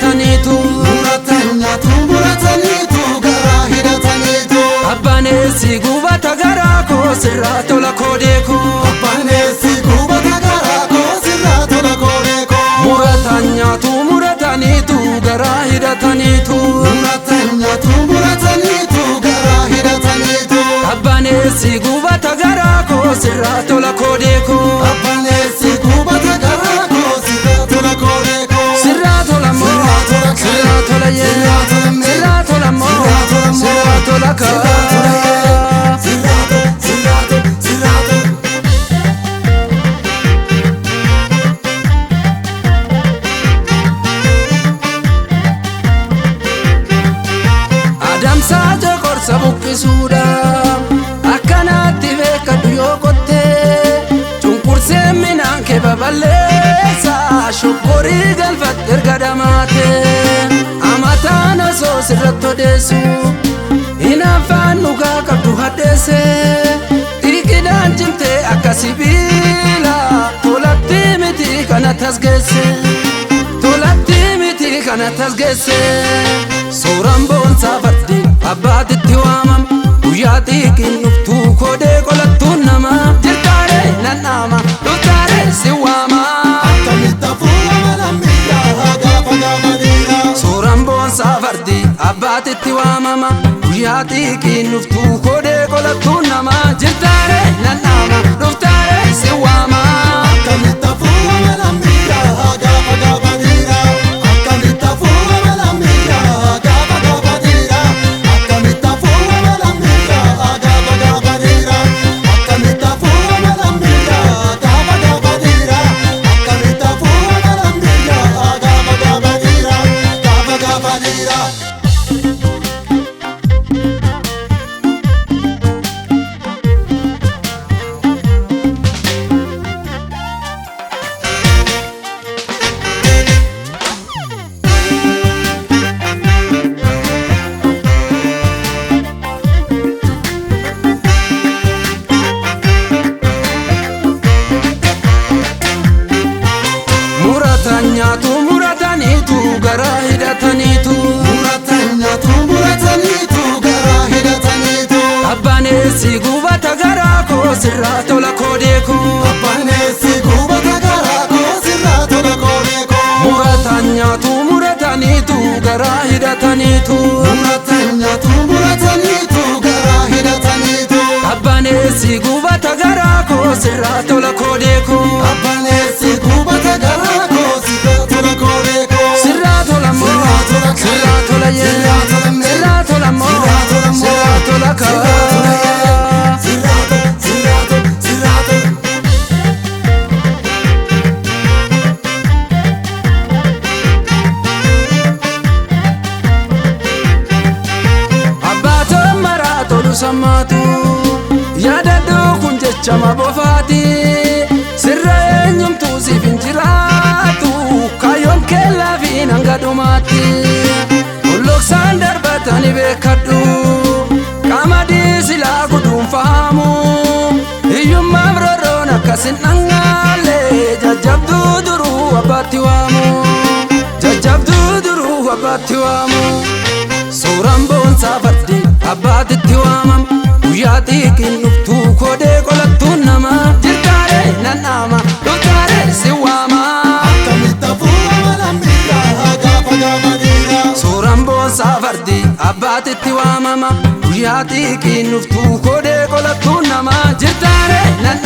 hidhataniitu garaa hidhataniitu abbaneessi gubata garaa koo sirraa tola koodeeko abbaneessi gubata garaa koo sirraa tola koodeeko muratan nyaatu murataniitu garaa hidhataniitu garaa hidhataniitu abbaneessi gubata garaa koo sirraa tola koodeeko abbaneessi gubata garaa koo sirraa tola koodeeko sirraa tola moo sirraa tola yee sirraa tola moo sirraa tola kaa adamsaa jokorsa buqqisuudha akkanaatti beekadhu yoo qottee cunqursee minaan kee baballeessa shokkorii galfatte erga dhamaatee amataan osoo sirratti odeessu hin afaan dhugaa qabdu hadheesse xiiqidhaan cimtee akka sibiila tolatti miti kana tasgeesse tolatti miti kana tasgeesse suuraan boonsaa fardi abbaatitti waamam guyyaa xiiqiin dhuftuu koodee qolattuun nama jirtaare nan dhaama dhuftaare si waama akkamitti hafuura lammiidhaa gaafa gaafadhiira suuraan boonsaa fardi abbaatitti waamama guyyaa xiiqiin dhuftuu koodee qolattuun nama jirtaare nan dhaama dhuftaare si waama akkamitti hafuura lammiidhaa gaafa gaafadhiira akkamitti hafuura lammiidhaa gaafa gaafadhiira akkamitti hafuura lammiidhaa gaafa gaafadhiira akkamitti hafuura lammiidhaa gaafa gaafadhiira akkamitti hafuura lammiidhaa gaafa gaafadhiira muratan nyaatu murataniitu garaa hidhataniitu garaa hidhataniitu abbaneessi gubata garaa koo sirraa tola koodeeko abbaneessi gubata garaa koo sirraa tola koodeeko muratan nyaatu murataniitu garaa hidhataniitu garaa hidhataniitu abbaneessi gubata garaa koo sirraa tola koodeeko abbaneessi gubata garaa koo sirraa tola koodeeko sirraa tola moo sirraa tola yee sirraa tola moo sirraa tola kaa abbaatoon maraa tolu sammaatu yaadadhuu kun jechama bofaati sirra eenyumtuu siif hin jiraatu kaayyoon keellaa fi hanga dhumaatti ulloksaan darbatani beekadhu qamadii silaa guduunfahamu hiyyummaaf rorroon akkasin dhangaalle jajjabduu duruu abbaatti waamu jajjabduu duruu abbaatti waamu suuraan boonsaa fardi abbaatitti waamam guyyaa xiiqiin dhuftuu koodee qolattuun nama jirtaare nan dhaama dhuftaare si waama akkamitti hafuura lammiidhaa gaafa gaafadhiira suuraan boonsaa fardi abbaatitti waamama guyyaa xiiqiin dhuftuu koodee qolattuun nama jirtaare nan